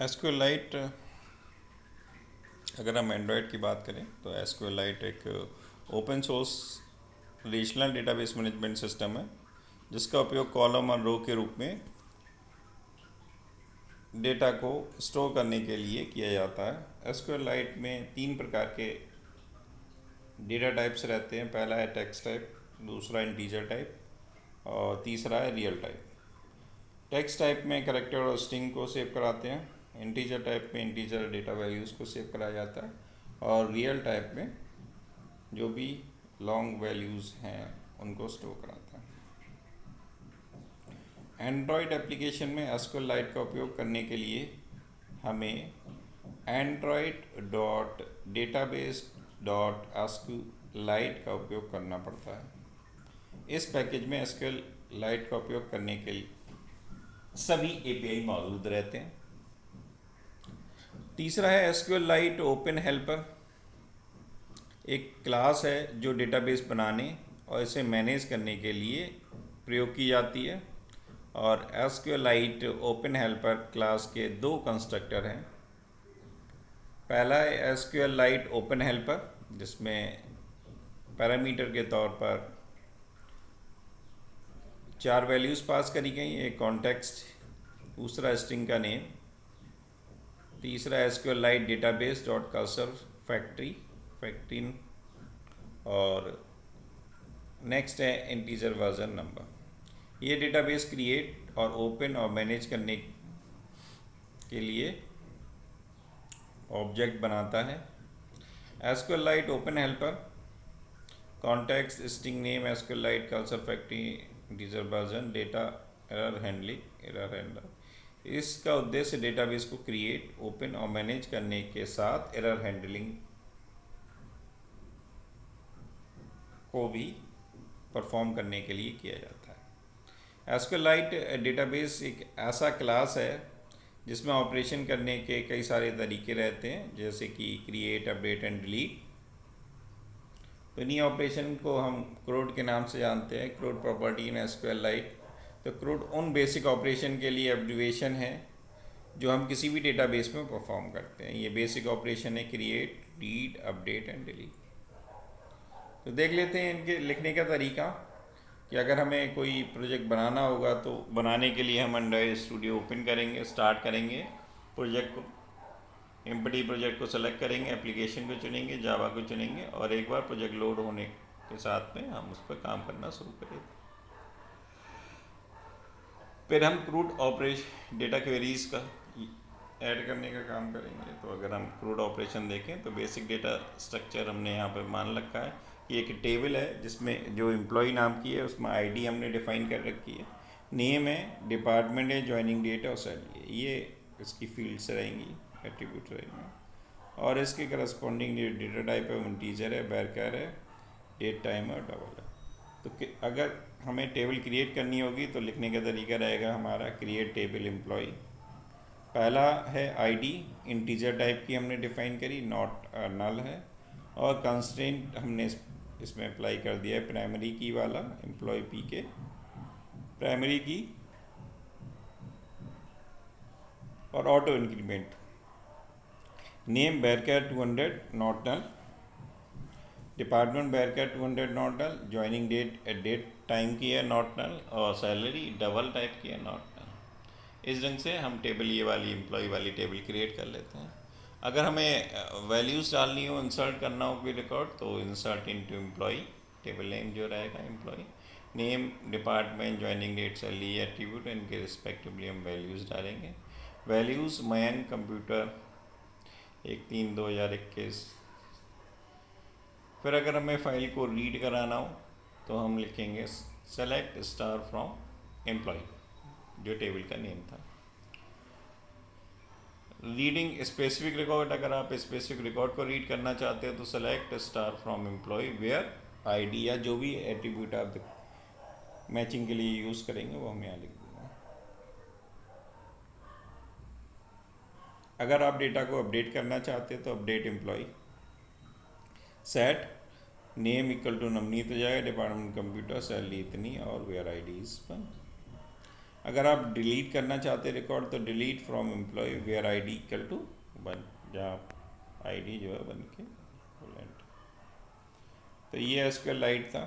एसक्यूएलाइट, अगर हम एंड्रॉयड की बात करें तो एसक्यूएलाइट एक open source relational database management system है जिसका उपयोग कॉलम और रो के रूप में डेटा को स्टोर करने के लिए किया जाता है। एसक्यूएलाइट में तीन प्रकार के डेटा टाइप्स रहते हैं। पहला है टेक्स्ट टाइप, दूसरा इंटीजर टाइप और तीसरा है रियल टाइप। टेक्स्ट टाइप में कैरेक्टर और स्ट्रिंग को सेव कराते हैं। इंटीजर टाइप में इंटीजर डेटा वैल्यूज़ को सेव कराया जाता है और रियल टाइप में जो भी लॉन्ग वैल्यूज़ हैं उनको स्टोर कराता है। एंड्रॉयड एप्लीकेशन में एसक्यूएलाइट का उपयोग करने के लिए हमें android.database.sqlite का उपयोग करना पड़ता है। इस पैकेज में एसक्यूएलाइट का उपयोग करने के लिए सभी एपीआई मौजूद रहते हैं। तीसरा है एसक्यूएलाइट ओपन हेल्पर, एक क्लास है जो डेटाबेस बनाने और इसे मैनेज करने के लिए प्रयोग की जाती है। और एसक्यूएलाइट ओपन हेल्पर क्लास के दो कंस्ट्रक्टर हैं। पहला है एसक्यूएलाइट ओपन हेल्पर जिसमें पैरामीटर के तौर पर 4 वैल्यूज़ पास करी गई, एक कॉन्टेक्स्ट, दूसरा स्ट्रिंग का नेम, तीसरा SQLite database dot cursor factory और नेक्स्ट है इंटीजर वर्जन नंबर। ये डेटाबेस क्रिएट और ओपन और मैनेज करने के लिए ऑब्जेक्ट बनाता है। SQLite open helper context string name SQLite cursor factory integer version data error handler. इसका उद्देश्य डेटाबेस को क्रिएट, ओपन और मैनेज करने के साथ एरर हैंडलिंग को भी परफॉर्म करने के लिए किया जाता है। एसक्यूएलाइट डेटाबेस एक ऐसा क्लास है जिसमें ऑपरेशन करने के कई सारे तरीके रहते हैं, जैसे कि क्रिएट, अपडेट एंड डिलीट। तो इन्हीं ऑपरेशन को हम क्रूड के नाम से जानते हैं, क्रूड प्रॉपर्टी इन एसक्यूएलाइट। तो क्रूड उन बेसिक ऑपरेशन के लिए एब्रिविएशन है जो हम किसी भी डेटाबेस में परफॉर्म करते हैं। ये बेसिक ऑपरेशन है create, read, update and delete. तो देख लेते हैं इनके लिखने का तरीका कि अगर हमें कोई प्रोजेक्ट बनाना होगा तो बनाने के लिए हम एंड्रॉयड स्टूडियो ओपन करेंगे, स्टार्ट करेंगे प्रोजेक्ट को, एम्प्टी प्रोजेक्ट को सेलेक्ट करेंगे, एप्लीकेशन को चुनेंगे, जावा को चुनेंगे और एक बार प्रोजेक्ट लोड होने के साथ में हम उस पर काम करना शुरू करेंगे। फिर हम क्रूड ऑपरेशन डेटा क्वेरीज का ऐड करने का काम करेंगे। तो अगर हम क्रूड ऑपरेशन देखें तो बेसिक डेटा स्ट्रक्चर हमने यहाँ पर मान रखा है कि एक टेबल है जिसमें जो एम्प्लॉय नाम की है उसमें आईडी हमने डिफाइन कर रखी है, नेम है, डिपार्टमेंट है, ज्वाइनिंग डेट और सैलरी है। ये इसकी फील्ड्स रहेंगी, एट्रीब्यूट रहेंगे। और इसके करस्पॉन्डिंग डेटा टाइप है, इंटीजर है, वैरचर है, डेट टाइम और डबल है। तो अगर हमें टेबल क्रिएट करनी होगी तो लिखने का तरीका रहेगा हमारा क्रिएट टेबल एम्प्लॉय। पहला है आईडी, इंटीजर टाइप की हमने डिफाइन करी, नॉट नल है। और कंस्ट्रेंट हमने इसमें अप्लाई कर दिया है प्राइमरी की वाला, एम्प्लॉय पी के प्राइमरी की और auto increment. Name varchar 200 not null, department varchar 200 not null, joining date time की है नॉट नल और सैलरी डबल टाइप की है नॉट नल। इस ढंग से हम टेबल ये वाली एम्प्लॉय वाली टेबल क्रिएट कर लेते हैं। अगर हमें वैल्यूज़ डालनी हो, इंसर्ट करना हो कोई रिकॉर्ड, तो insert into employ, table name जो रहेगा employ, name, department, joining date, salary, attribute, इनके रिस्पेक्टिवली हम वैल्यूज़ डालेंगे। Values Mayank computer 1/3/2021। फिर अगर हमें फाइल को रीड कराना हो तो हम लिखेंगे सेलेक्ट स्टार फ्रॉम एम्प्लॉय, जो टेबल का नेम था। रीडिंग स्पेसिफिक रिकॉर्ड, अगर आप स्पेसिफिक रिकॉर्ड को रीड करना चाहते हो तो select star from employ where ID, या जो भी एट्रीब्यूट आप मैचिंग के लिए यूज़ करेंगे वो हम यहाँ लिख देंगे। अगर आप डेटा को अपडेट करना चाहते हो तो update employ, set name equal to Navneet हो जाएगा, डिपार्टमेंट कंप्यूटर, सैलरी इतनी और वेयर आईडी इज 1। अगर आप डिलीट करना चाहते रिकॉर्ड तो delete from employ where ID equal to 1, जहाँ आईडी जो है 1 के इक्वलेंट। तो ये एसक्यूएल लाइट था।